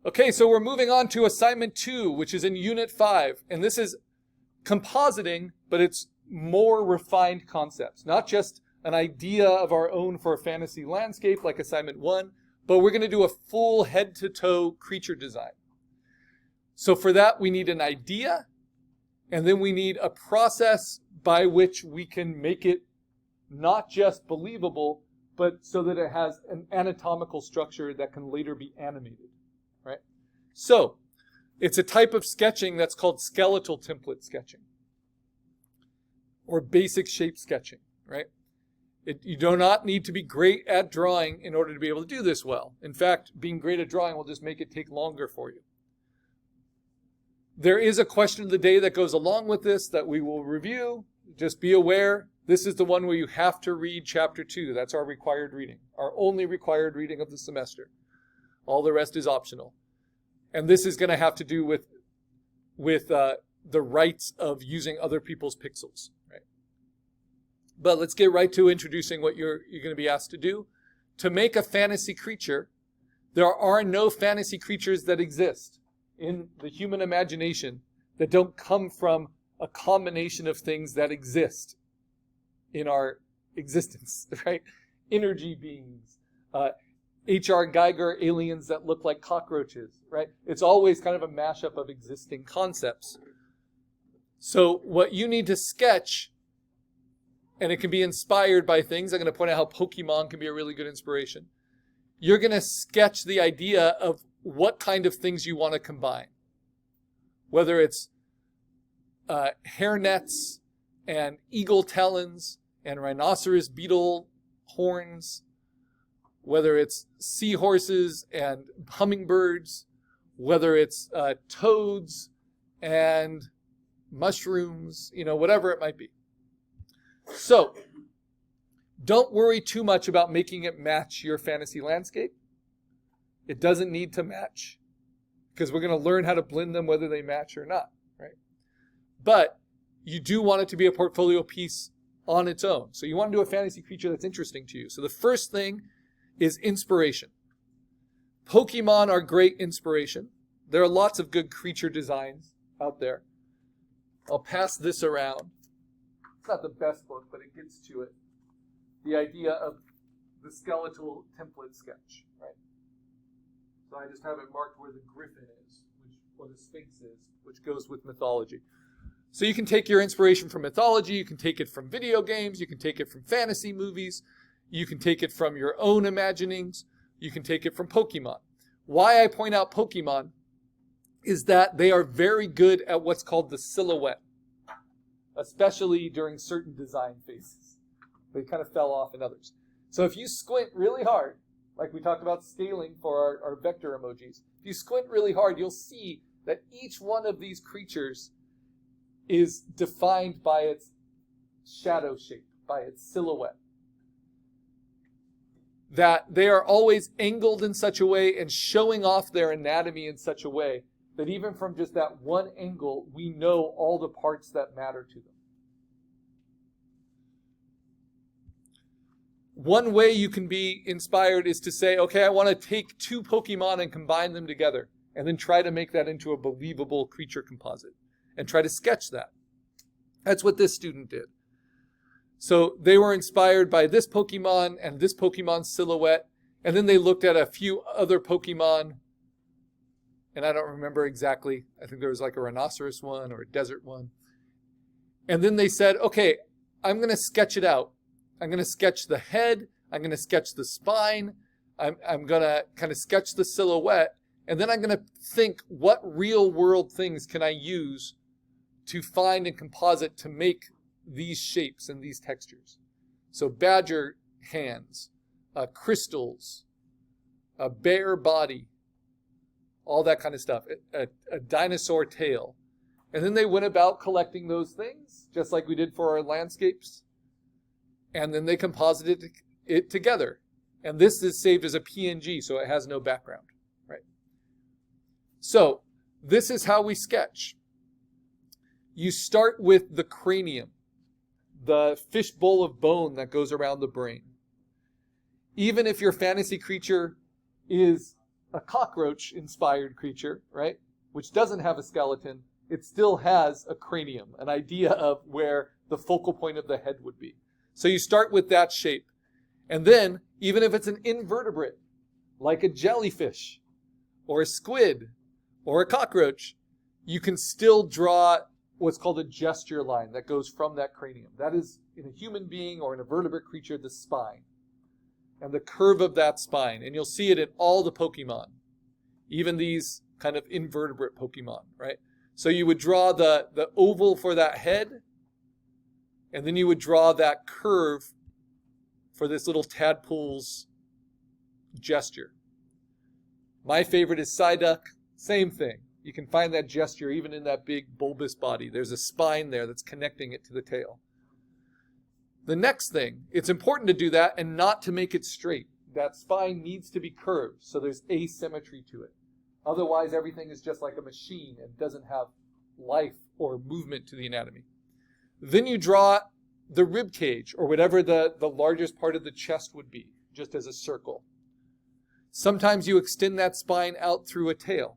Okay, so we're moving on to assignment 2, which is in unit 5. And this is compositing, but it's more refined concepts. Not just an idea of our own for a fantasy landscape like assignment 1, but we're going to do a full head-to-toe creature design. So for that, we need an idea, and then we need a process by which we can make it not just believable, but so that it has an anatomical structure that can later be animated, right? So it's a type of sketching that's called skeletal template sketching or basic shape sketching, right? You do not need to be great at drawing in order to be able to do this well. In fact, being great at drawing will just make it take longer for you. There is a question of the day that goes along with this that we will review. Just be aware, this is the one where you have to read chapter 2. That's our required reading, our only required reading of the semester. All the rest is optional. And this is going to have to do with the rights of using other people's pixels, right? But let's get right to introducing what you're going to be asked to do. To make a fantasy creature, there are no fantasy creatures that exist in the human imagination that don't come from a combination of things that exist in our existence, right? Energy beings, H.R. Geiger aliens that look like cockroaches, right? It's always kind of a mashup of existing concepts. So what you need to sketch, and it can be inspired by things. I'm going to point out how Pokemon can be a really good inspiration. You're going to sketch the idea of what kind of things you want to combine. Whether it's hairnets and eagle talons and rhinoceros beetle horns, whether it's seahorses and hummingbirds, whether it's toads and mushrooms, whatever it might be. So, don't worry too much about making it match your fantasy landscape. It doesn't need to match because we're going to learn how to blend them whether they match or not, right? But you do want it to be a portfolio piece on its own. So you want to do a fantasy creature that's interesting to you. So the first thing is inspiration. Pokemon are great inspiration. There are lots of good creature designs out there. I'll pass this around. It's not the best book, but it gets to it. The idea of the skeletal template sketch, right? So I just have it marked where the griffin is, or the sphinx is, which goes with mythology. So you can take your inspiration from mythology, you can take it from video games, you can take it from fantasy movies, you can take it from your own imaginings, you can take it from Pokemon. Why I point out Pokemon is that they are very good at what's called the silhouette, especially during certain design phases. They kind of fell off in others. So if you squint really hard, like we talked about scaling for our vector emojis, if you squint really hard, you'll see that each one of these creatures is defined by its shadow shape, by its silhouette. That they are always angled in such a way and showing off their anatomy in such a way that even from just that one angle, we know all the parts that matter to them. One way you can be inspired is to say, okay, I want to take two Pokemon and combine them together, and then try to make that into a believable creature composite, and try to sketch that. That's what this student did. So they were inspired by this Pokemon and this Pokemon's silhouette, and then they looked at a few other Pokemon, and I don't remember exactly. I think there was like a rhinoceros one or a desert one. And then they said, okay, I'm going to sketch it out. I'm going to sketch the head. I'm going to sketch the spine. I'm going to kind of sketch the silhouette. And then I'm going to think, what real world things can I use to find and composite to make these shapes and these textures? So badger hands, crystals, a bear body, all that kind of stuff, a dinosaur tail. And then they went about collecting those things, just like we did for our landscapes. And then they composited it together. And this is saved as a PNG, so it has no background, right? So this is how we sketch. You start with the cranium, the fishbowl of bone that goes around the brain. Even if your fantasy creature is a cockroach-inspired creature, right, which doesn't have a skeleton, it still has a cranium, an idea of where the focal point of the head would be. So you start with that shape. And then, even if it's an invertebrate, like a jellyfish, or a squid, or a cockroach, you can still draw what's called a gesture line that goes from that cranium. That is, in a human being or in a vertebrate creature, the spine. And the curve of that spine. And you'll see it in all the Pokemon. Even these kind of invertebrate Pokemon, right? So you would draw the oval for that head, and then you would draw that curve for this little tadpole's gesture. My favorite is Psyduck. Same thing. You can find that gesture even in that big bulbous body. There's a spine there that's connecting it to the tail. The next thing, it's important to do that and not to make it straight. That spine needs to be curved, so there's asymmetry to it. Otherwise, everything is just like a machine and doesn't have life or movement to the anatomy. Then you draw the rib cage, or whatever the largest part of the chest would be, just as a circle. Sometimes you extend that spine out through a tail,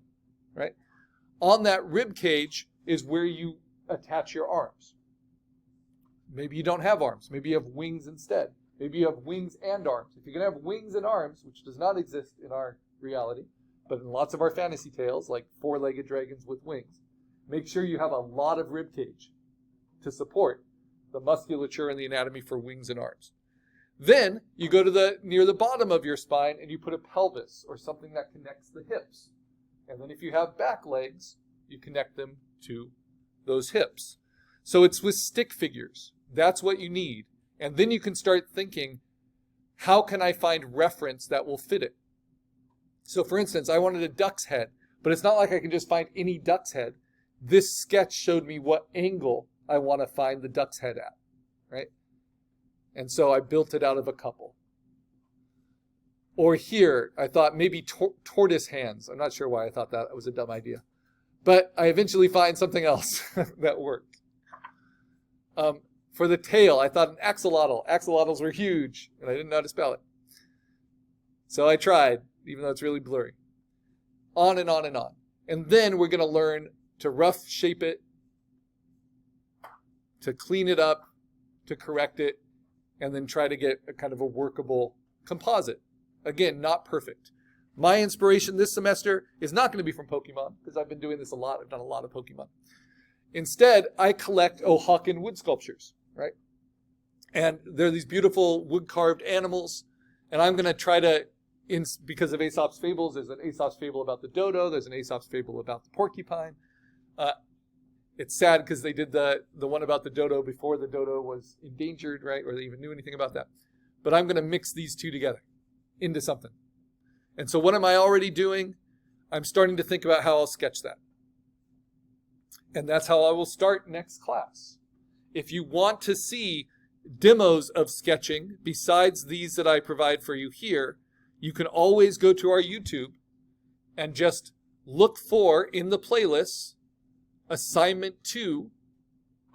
right? On that rib cage is where you attach your arms. Maybe you don't have arms. Maybe you have wings instead. Maybe you have wings and arms. If you're going to have wings and arms, which does not exist in our reality, but in lots of our fantasy tales, like four-legged dragons with wings, make sure you have a lot of rib cage to support the musculature and the anatomy for wings and arms. Then you go to near the bottom of your spine and you put a pelvis or something that connects the hips. And then if you have back legs, you connect them to those hips. So it's with stick figures. That's what you need. And then you can start thinking, how can I find reference that will fit it? So for instance, I wanted a duck's head, but it's not like I can just find any duck's head. This sketch showed me what angle I want to find the duck's head at, right? And so I built it out of a couple. Or here, I thought maybe tortoise hands. I'm not sure why I thought that was a dumb idea. But I eventually find something else that worked. For the tail, I thought an axolotl. Axolotls were huge, and I didn't know how to spell it. So I tried, even though it's really blurry. On and on and on. And then we're going to learn to rough shape it, to clean it up, to correct it, and then try to get a kind of a workable composite. Again, not perfect. My inspiration this semester is not going to be from Pokemon, because I've been doing this a lot. I've done a lot of Pokemon. Instead, I collect Oaxacan wood sculptures, right? And they're these beautiful wood-carved animals, and I'm going to try to, because of Aesop's fables, there's an Aesop's fable about the dodo, there's an Aesop's fable about the porcupine. It's sad because they did the one about the dodo before the dodo was endangered, right? Or they even knew anything about that. But I'm going to mix these two together into something. And so what am I already doing? I'm starting to think about how I'll sketch that. And that's how I will start next class. If you want to see demos of sketching besides these that I provide for you here, you can always go to our YouTube and just look for, in the playlists, Assignment 2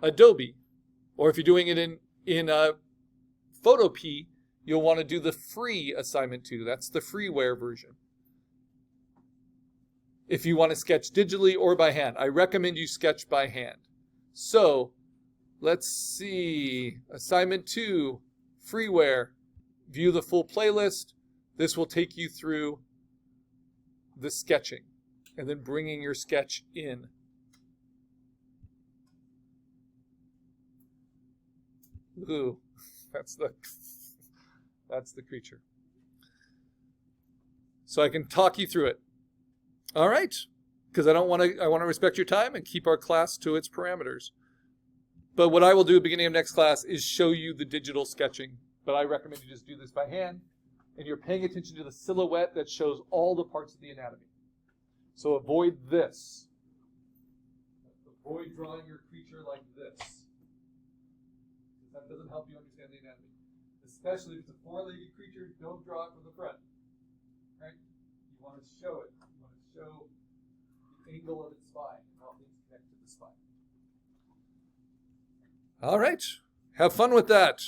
Adobe. Or if you're doing it in Photopea, you'll want to do the free Assignment 2. That's the freeware version. If you want to sketch digitally or by hand, I recommend you sketch by hand. So, let's see. Assignment 2, freeware. View the full playlist. This will take you through the sketching and then bringing your sketch in. Ooh, that's the creature. So I can talk you through it. All right, because I want to respect your time and keep our class to its parameters. But what I will do at the beginning of next class is show you the digital sketching. But I recommend you just do this by hand, and you're paying attention to the silhouette that shows all the parts of the anatomy. So avoid this. Avoid drawing your creature like this. That doesn't help you understand the anatomy. Especially if it's a four-legged creature, don't draw it from the front. Right? You want to show it. You want to show the angle of its spine and how things connect to the spine. All right. Have fun with that.